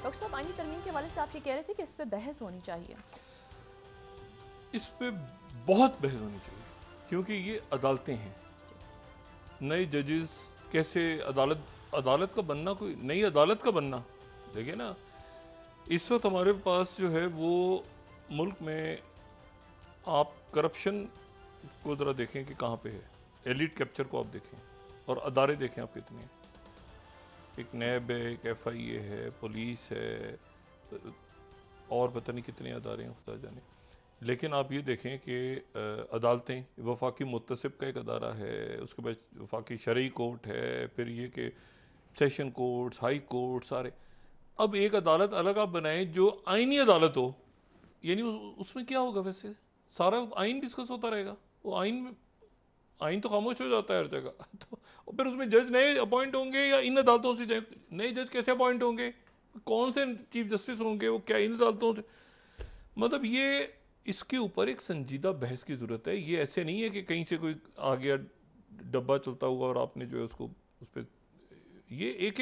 Doctor साहब, आईनी तरमीम के हवाले से आप ये कह रहे थे कि इस पे बहस होनी चाहिए। इस पे बहुत बहस होनी चाहिए क्योंकि ये अदालतें हैं। नए जजेस कैसे अदालत का बनना, कोई नई अदालत का बनना, देखिए ना, इस वक्त हमारे पास जो है वो मुल्क में आप करप्शन को ज़रा देखें कि कहाँ पे है। एलिट कैप्चर को आप देखें और अदारे देखें आप कितने हैं। एक नैब है, एक FIA है, पुलिस है, और पता नहीं कितने अदारे हैं, खुदा जाने। लेकिन आप ये देखें कि अदालतें, वफाकी मुत्तसिब का एक अदारा है, उसके बाद वफाकी शरई कोर्ट है, फिर ये कि सेशन कोर्ट्स, हाई कोर्ट, सारे। अब एक अदालत अलग आप बनाएं जो आइनी अदालत हो, यानी उसमें क्या होगा? वैसे सारा आइन डिस्कस होता रहेगा। वो आइन तो खामोश हो जाता है हर जगह तो और फिर उसमें जज नए अपॉइंट होंगे या इन अदालतों से नए जज कैसे अपॉइंट होंगे? कौन से चीफ जस्टिस होंगे? वो क्या इन अदालतों से? मतलब ये इसके ऊपर एक संजीदा बहस की ज़रूरत है। ये ऐसे नहीं है कि कहीं से कोई आ गया डब्बा चलता हुआ और आपने जो है उसको उस पर, ये एक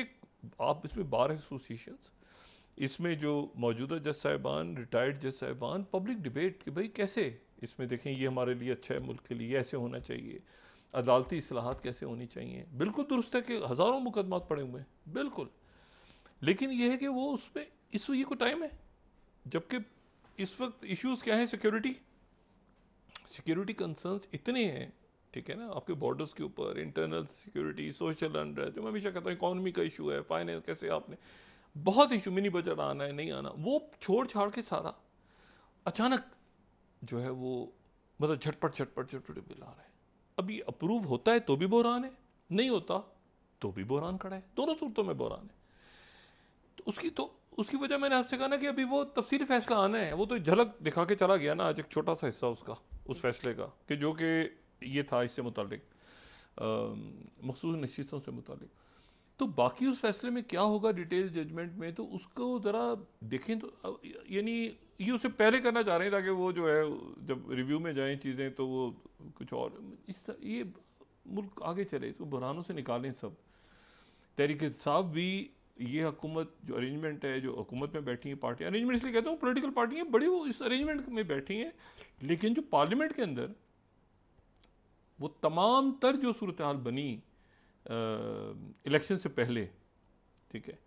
आप इसमें बार एसोसिएशंस, इसमें जो मौजूदा जज साहिबान, रिटायर्ड जज साहिबान, पब्लिक डिबेट कि भाई कैसे इसमें देखें ये हमारे लिए अच्छा है, मुल्क के लिए ऐसे होना चाहिए, अदालती इस्लाहात कैसे होनी चाहिए। बिल्कुल दुरुस्त है कि हज़ारों मुकदमात पड़े हुए हैं, बिल्कुल, लेकिन ये है कि वो उसमें इस ये को टाइम है। जबकि इस वक्त इश्यूज़ क्या हैं? सिक्योरिटी कंसर्न्स इतने हैं, ठीक है ना, आपके बॉर्डर्स के ऊपर इंटरनल सिक्योरिटी, सोशल अनरेस्ट, जो मैं हमेशा कहता हूँ इकॉनमी का इशू है, फाइनेंस कैसे आपने बहुत इशू, मिनी बजट आना है नहीं आना, वो छोड़ छाड़ के सारा अचानक जो है वो मतलब झटपट बिल आ रहा है। अब ये अप्रूव होता है तो भी बहरान है, नहीं होता तो भी बहरान खड़ा है, दोनों सूरतों में बहरान है। तो उसकी वजह मैंने आपसे कहा ना कि अभी वो तफसीली फैसला आना है। वो तो झलक दिखा के चला गया ना आज, एक छोटा सा हिस्सा उसका, उस फैसले का, कि जो कि ये था इससे मुतालिक मखसूस नशीतों से मुतालिक। तो बाकी उस फैसले में क्या होगा डिटेल जजमेंट में, तो उसको ज़रा देखें। तो यानी ये उससे पहले करना चाह रहे हैं ताकि वो जो है जब रिव्यू में जाएं चीज़ें तो वो कुछ और ये मुल्क आगे चले, इसको बुरानों से निकालें सब। तहरीक इंसाफ भी, ये हुकूमत जो अरेंजमेंट है, जो हुकूमत में बैठी हैं पार्टियाँ, अरेंजमेंट इसलिए कहता हूँ पॉलिटिकल पार्टियाँ बड़ी वो इस अरेंजमेंट में बैठी हैं, लेकिन जो पार्लियामेंट के अंदर वो तमाम तर जो सूरत हाल बनी इलेक्शन से पहले, ठीक है,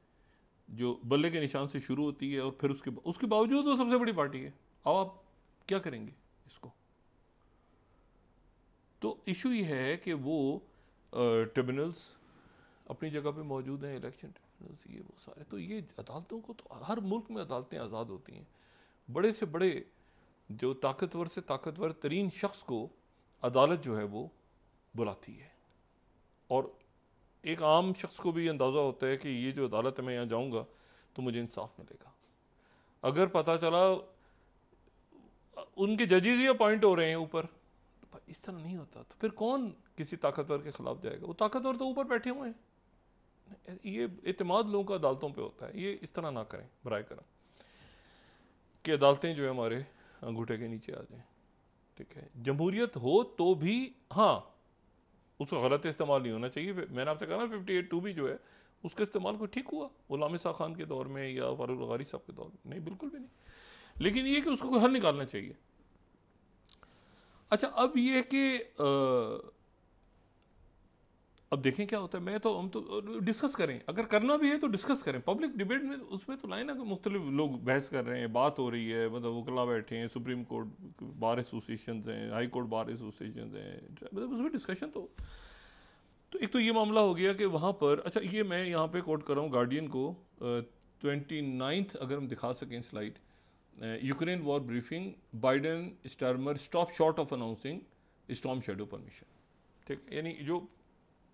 जो बल्ले के निशान से शुरू होती है और फिर उसके बावजूद वो सबसे बड़ी पार्टी है। अब आप क्या करेंगे इसको? तो इशू ये है कि वो ट्रिब्यूनल्स अपनी जगह पे मौजूद हैं, इलेक्शन ट्रिब्यूनल्स, ये वो सारे। तो ये अदालतों को, तो हर मुल्क में अदालतें आज़ाद होती हैं। बड़े से बड़े जो ताकतवर से ताकतवर तरीन शख्स को अदालत जो है वो बुलाती है, और एक आम शख्स को भी अंदाज़ा होता है कि ये जो अदालत है, मैं यहाँ जाऊँगा तो मुझे इंसाफ मिलेगा। अगर पता चला उनके जजेज ही अपॉइंट हो रहे हैं ऊपर, तो इस तरह नहीं होता। तो फिर कौन किसी ताकतवर के खिलाफ जाएगा? वो ताकतवर तो ऊपर बैठे हुए हैं। ये एतमाद लोगों का अदालतों पे होता है। ये इस तरह ना करें बराए करम कि अदालतें जो है हमारे अंगूठे के नीचे आ जाएं, ठीक है। जमहूरियत हो तो भी हाँ, उसका गलत इस्तेमाल नहीं होना चाहिए। मैंने आपसे कहा ना 58(2) भी जो है उसका इस्तेमाल को ठीक हुआ गुलाम ईसा खान के दौर में या फारूक लगारी साहब के दौर में, नहीं, बिल्कुल भी नहीं। लेकिन ये कि उसको कोई हल निकालना चाहिए। अच्छा, अब ये कि अब देखें क्या होता है। हम तो डिस्कस करें, अगर करना भी है तो डिस्कस करें पब्लिक डिबेट में। उसमें तो लाए ना कि मुख्तलिफ लोग बहस कर रहे हैं, बात हो रही है, मतलब वकला बैठे हैं, सुप्रीम कोर्ट बार एसोसिएशन हैं, हाई कोर्ट बार एसोसिएशन हैं, मतलब उसमें डिस्कशन तो एक तो ये मामला हो गया कि वहाँ पर, अच्छा ये मैं यहाँ पे कोट कर रहा हूँ गार्डियन को, 29 अगर हम दिखा सकें slide, Ukraine war briefing, Biden Starmer stop short of announcing storm shadow permission. ठीक, यानी जो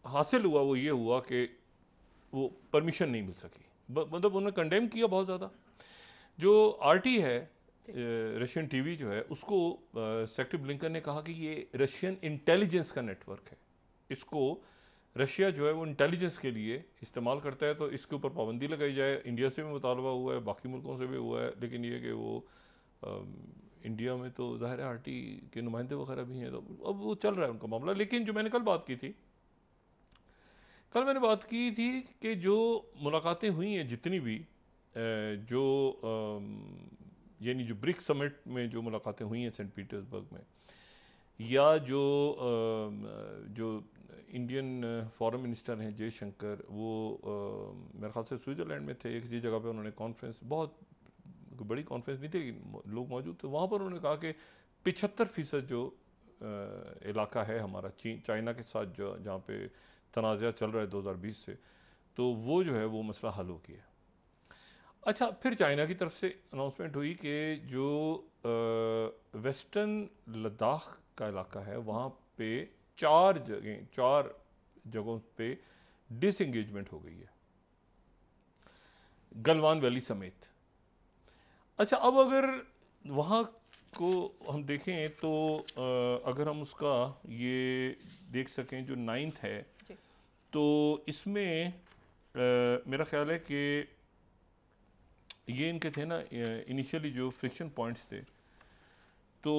हासिल हुआ वो ये हुआ कि वो परमिशन नहीं मिल सकी। मतलब उन्होंने कंडेम किया बहुत ज़्यादा। जो RT है, रशियन TV जो है, उसको सेक्रेटरी ब्लिंकन ने कहा कि ये रशियन इंटेलिजेंस का नेटवर्क है, इसको रशिया जो है वो इंटेलिजेंस के लिए इस्तेमाल करता है, तो इसके ऊपर पाबंदी लगाई जाए। इंडिया से भी मुतालबा हुआ है, बाकी मुल्कों से भी हुआ है, लेकिन ये कि वो इंडिया में तो ज़ाहिर है RT के नुमाइंदे वगैरह भी हैं, तो अब वो चल रहा है उनका मामला। लेकिन जो मैंने कल बात की थी कि जो मुलाकातें हुई हैं जितनी भी, जो यानी जो ब्रिक्स समिट में जो मुलाकातें हुई हैं सेंट पीटर्सबर्ग में, या जो इंडियन फॉरेन मिनिस्टर हैं जयशंकर, वो मेरे ख्याल से स्विट्ज़रलैंड में थे, किसी जगह पे उन्होंने कॉन्फ्रेंस, बहुत बड़ी कॉन्फ्रेंस नहीं थी लेकिन लोग मौजूद थे वहाँ पर, उन्होंने कहा कि 75% जो इलाका है हमारा चाइना के साथ जो जहाँ पे तनाज़ा चल रहा है 2020 से, तो वो जो है वो मसला हल हो गया। अच्छा, फिर चाइना की तरफ से अनाउंसमेंट हुई कि जो वेस्टर्न लद्दाख का इलाका है वहाँ पे 4 जगहों पे डिसएंगेजमेंट हो गई है, गलवान वैली समेत। अच्छा, अब अगर वहाँ को हम देखें तो अगर हम उसका ये देख सकें जो 9th है, तो इसमें मेरा ख्याल है कि ये इनके थे ना इनिशियली जो फ्रिक्शन पॉइंट्स थे, तो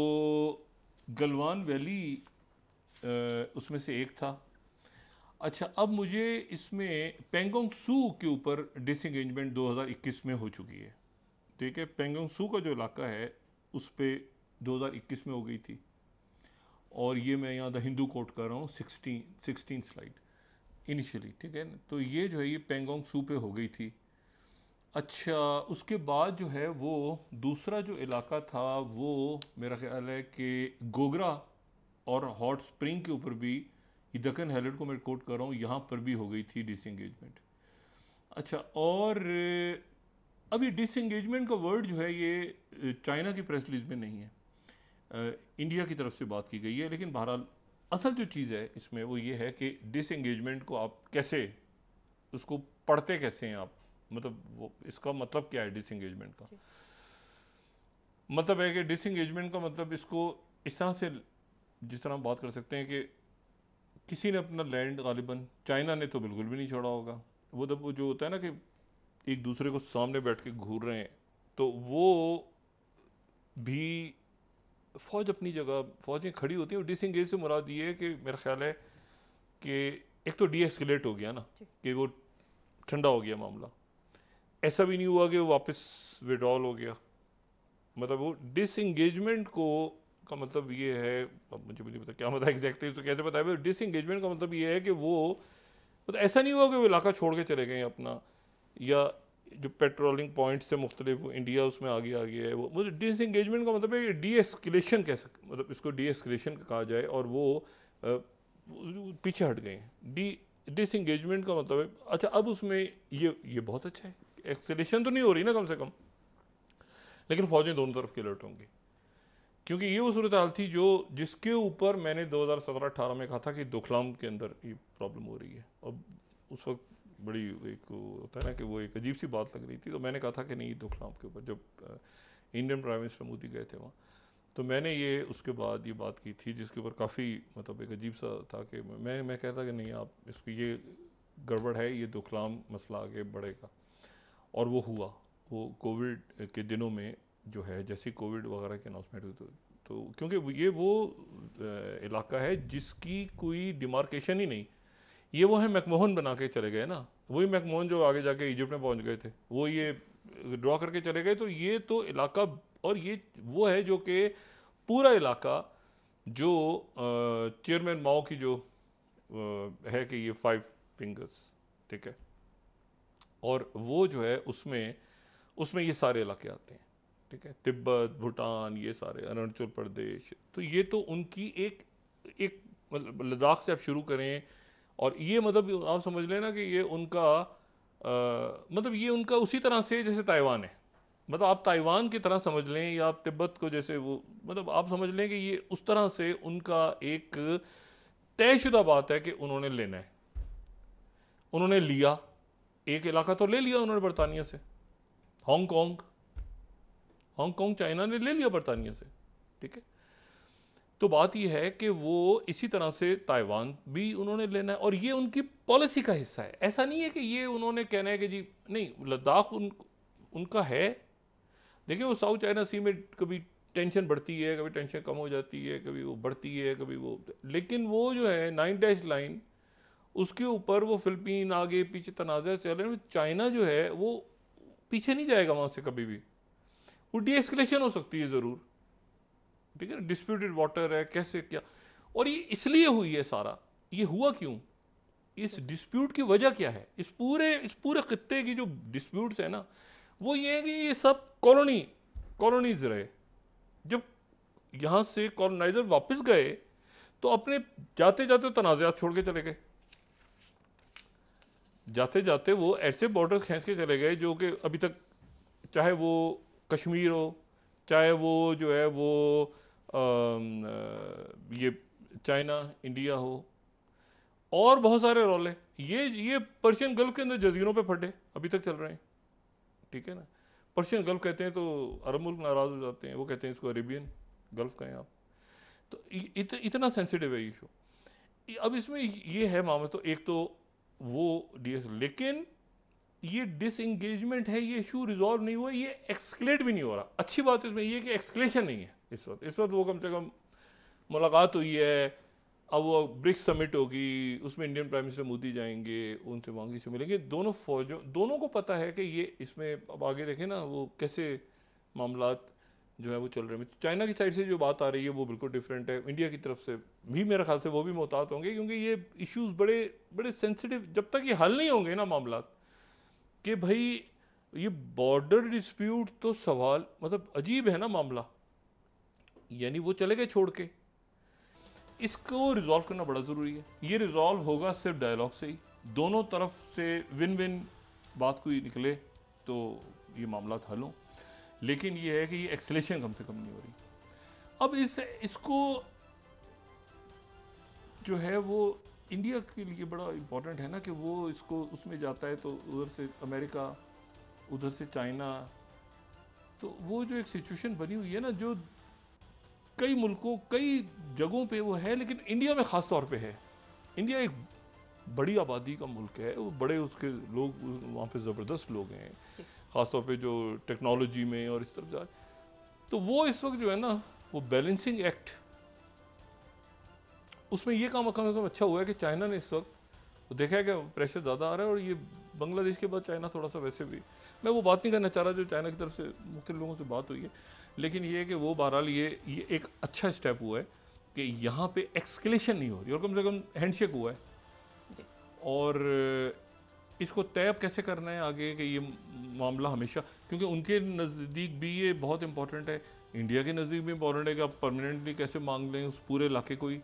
गलवान वैली उसमें से एक था। अच्छा, अब मुझे इसमें पेंगोंग सू के ऊपर डिसएंगेजमेंट 2021 में हो चुकी है, ठीक है। पेंगोंग सू का जो इलाका है उस पर 2021 में हो गई थी, और ये मैं यहाँ द हिंदू कोट कर रहा हूँ 16 स्लाइड इनिशियली, ठीक है। तो ये जो है ये पेंगोंग सू पे हो गई थी। अच्छा, उसके बाद जो है वो दूसरा जो इलाका था वो मेरा ख्याल है कि गोगरा और हॉट स्प्रिंग के ऊपर भी, दक्कन हेरिटेज को मैं कोट कर रहा हूँ, यहाँ पर भी हो गई थी डिसएंगेजमेंट। अच्छा, और अब ये डिसएंगेजमेंट का वर्ड जो है ये चाइना की प्रेस रिलीज में नहीं है, इंडिया की तरफ से बात की गई है। लेकिन बहरहाल असल जो चीज़ है इसमें वो ये है कि डिसएंगेजमेंट को आप कैसे, उसको पढ़ते कैसे हैं आप, मतलब वो इसका मतलब क्या है डिसएंगेजमेंट का? मतलब है कि डिसएंगेजमेंट का मतलब इसको इस तरह से, जिस तरह हम बात कर सकते हैं कि किसी ने अपना लैंड, गालिबन चाइना ने तो बिल्कुल भी नहीं छोड़ा होगा, वो जो होता है ना कि एक दूसरे को सामने बैठ के घूर रहे हैं, तो वो भी फौज अपनी जगह, फौजें खड़ी होती हैं। और डिसएंगेज से मुराद ये है कि मेरा ख्याल है कि एक तो डीएस्केलेट हो गया ना, कि वो ठंडा हो गया मामला, ऐसा भी नहीं हुआ कि वो वापस विड्रॉल हो गया। मतलब वो डिसएंगेजमेंट को का मतलब ये है, अब मुझे भी नहीं पता क्या मतलब एग्जैक्टली तो कैसे बताया, डिसएंगेजमेंट का मतलब ये है कि वो मतलब ऐसा नहीं हुआ कि वो इलाका छोड़ के चले गए अपना, या जो पेट्रोलिंग पॉइंट्स थे मुख्तलिफ, वो इंडिया उसमें आ गया है। वो मतलब डिसएंगेजमेंट का मतलब है डी एस्केलेशन, कह सकते मतलब इसको डी एस्केलेशन कहा जाए, और वो पीछे हट गए। डिसएंगेजमेंट का मतलब है। अच्छा, अब उसमें ये बहुत अच्छा है, एक्सेलेशन तो नहीं हो रही ना कम से कम, लेकिन फौजें दोनों तरफ की अलर्ट होंगी, क्योंकि ये वो सूरत हाल थी जिसके ऊपर मैंने 2017-18 में कहा था कि दोखलाम के अंदर ये प्रॉब्लम हो रही है। और उस वक्त बड़ी एक होता है ना कि वो एक अजीब सी बात लग रही थी, तो मैंने कहा था कि नहीं, दोखलाम के ऊपर, जब इंडियन प्राइम मिनिस्टर मोदी गए थे वहाँ, तो मैंने ये उसके बाद ये बात की थी, जिसके ऊपर काफ़ी मतलब एक अजीब सा था कि मैं कहता कि नहीं, आप इसको, ये गड़बड़ है, ये दोखलाम मसला आगे बढ़ेगा। और वो हुआ, वो कोविड के दिनों में जो है, जैसे कोविड वगैरह की अनाउंसमेंट हुई, तो क्योंकि ये वो इलाका है जिसकी कोई डिमार्केशन ही नहीं, ये वो है मैकमोहन बना के चले गए ना, वही मैकमोहन जो आगे जाके इजिप्ट में पहुंच गए थे, वो ये ड्रॉ करके चले गए। तो ये तो इलाका, और ये वो है जो कि पूरा इलाका जो चेयरमैन माओ की जो है कि ये 5 फिंगर्स, ठीक है, और वो जो है उसमें ये सारे इलाके आते हैं, ठीक है, तिब्बत, भूटान, ये सारे, अरुणाचल प्रदेश, तो ये तो उनकी एक मतलब लद्दाख से आप शुरू करें, और ये मतलब आप समझ लें ना कि ये उनका मतलब ये उनका उसी तरह से जैसे ताइवान है, मतलब आप ताइवान की तरह समझ लें, या आप तिब्बत को जैसे वो, मतलब आप समझ लें कि ये उस तरह से उनका एक तयशुदा बात है कि उन्होंने लेना है। उन्होंने लिया, एक इलाका तो ले लिया उन्होंने बरतानिया से, हांगकांग चाइना ने ले लिया बरतानिया से, ठीक है। तो बात यह है कि वो इसी तरह से ताइवान भी उन्होंने लेना है, और ये उनकी पॉलिसी का हिस्सा है। ऐसा नहीं है कि ये उन्होंने कहना है कि जी नहीं, लद्दाख उनका है। देखिए, वो साउथ चाइना सी में कभी टेंशन बढ़ती है, कभी टेंशन कम हो जाती है, कभी वो बढ़ती है, कभी वो, लेकिन वो जो है 9 डैश लाइन, उसके ऊपर वो फिलिपीन आगे पीछे तनाज़ा चल रहे हैं। चाइना जो है वो पीछे नहीं जाएगा वहाँ से कभी भी। वो डीएस्केलेशन हो सकती है ज़रूर, ठीक है ना, डिस्प्यूटेड वाटर है, कैसे क्या, और ये इसलिए हुई है सारा, ये हुआ क्यों, इस डिस्प्यूट की वजह क्या है, इस पूरे खित्ते की जो डिस्प्यूट्स है ना, वो ये है कि ये सब कॉलोनीज रहे। जब यहाँ से कॉलोनाइजर वापस गए तो अपने जाते जाते तनाज़ात छोड़ के चले गए, जाते जाते वो ऐसे बॉर्डर्स खींच के चले गए जो कि अभी तक, चाहे वो कश्मीर हो, चाहे वो जो है वो ये चाइना इंडिया हो, और बहुत सारे रोले, ये पर्शियन गल्फ के अंदर जजीरों पे फटे अभी तक चल रहे हैं, ठीक है ना। पर्शियन गल्फ कहते हैं तो अरब मुल्क नाराज़ हो जाते हैं, वो कहते हैं इसको अरेबियन गल्फ कहें आप। तो इतना सेंसिटिव है इशू। अब इसमें ये है मामला, तो एक तो वो डीएस, लेकिन ये डिसएंगेजमेंट है, ये इशू रिजॉल्व नहीं हुआ, ये एक्सक्लेट भी नहीं हो रहा। अच्छी बात इसमें ये कि एक्सक्लेशन नहीं है इस वक्त वो कम से कम मुलाकात हुई है। अब वो ब्रिक्स समिट होगी, उसमें इंडियन प्राइम मिनिस्टर मोदी जाएंगे, उनसे वहाँ से मिलेंगे, दोनों को पता है कि ये इसमें अब आगे देखें ना वो कैसे मामलात जो है वो चल रहे हैं। चाइना की साइड से जो बात आ रही है वो बिल्कुल डिफरेंट है, इंडिया की तरफ से भी मेरे ख्याल से वो भी मोहतात होंगे, क्योंकि ये इश्यूज़ बड़े बड़े सेंसिटिव, जब तक ये हल नहीं होंगे ना मामलात कि भाई ये बॉर्डर डिस्प्यूट तो सवाल मतलब अजीब है ना मामला, यानी वो चले गए छोड़ के, इसको रिजॉल्व करना बड़ा ज़रूरी है। ये रिजॉल्व होगा सिर्फ डायलॉग से ही, दोनों तरफ से विन विन बात कोई निकले तो ये मामला हल हों, लेकिन ये है कि ये एक्सेलेशन कम से कम नहीं हो रही। अब इसको जो है वो इंडिया के लिए बड़ा इम्पोर्टेंट है ना कि वो इसको उसमें जाता है तो उधर से अमेरिका, उधर से चाइना, तो वो जो एक सिचुएशन बनी हुई है ना जो कई मुल्कों कई जगहों पे वो है, लेकिन इंडिया में ख़ास तौर पे है। इंडिया एक बड़ी आबादी का मुल्क है, वो बड़े उसके लोग वहाँ पे ज़बरदस्त लोग हैं, ख़ास तौर पे जो टेक्नोलॉजी में और इस तरफ जा, तो वो इस वक्त जो है ना वो बैलेंसिंग एक्ट, उसमें ये काम कम से कम अच्छा हुआ है कि चाइना ने इस वक्त देखा है कि प्रेशर ज़्यादा आ रहा है, और ये बांग्लादेश के बाद चाइना थोड़ा सा, वैसे भी मैं वो बात नहीं करना चाह रहा जो चाइना की तरफ से मुख्तलिफ लोगों से बात हुई है, लेकिन ये है कि वो बहरहाल ये एक अच्छा स्टेप हुआ है कि यहाँ पे एक्सकेलेशन नहीं हो रही, और कम से कम हैंडशेक हुआ है। और इसको तय कैसे करना है आगे कि ये मामला हमेशा, क्योंकि उनके नज़दीक भी ये बहुत इंपॉर्टेंट है, इंडिया के नज़दीक भी इंपॉर्टेंट है कि आप परमानेंटली कैसे मांग लें उस पूरे इलाके को ही,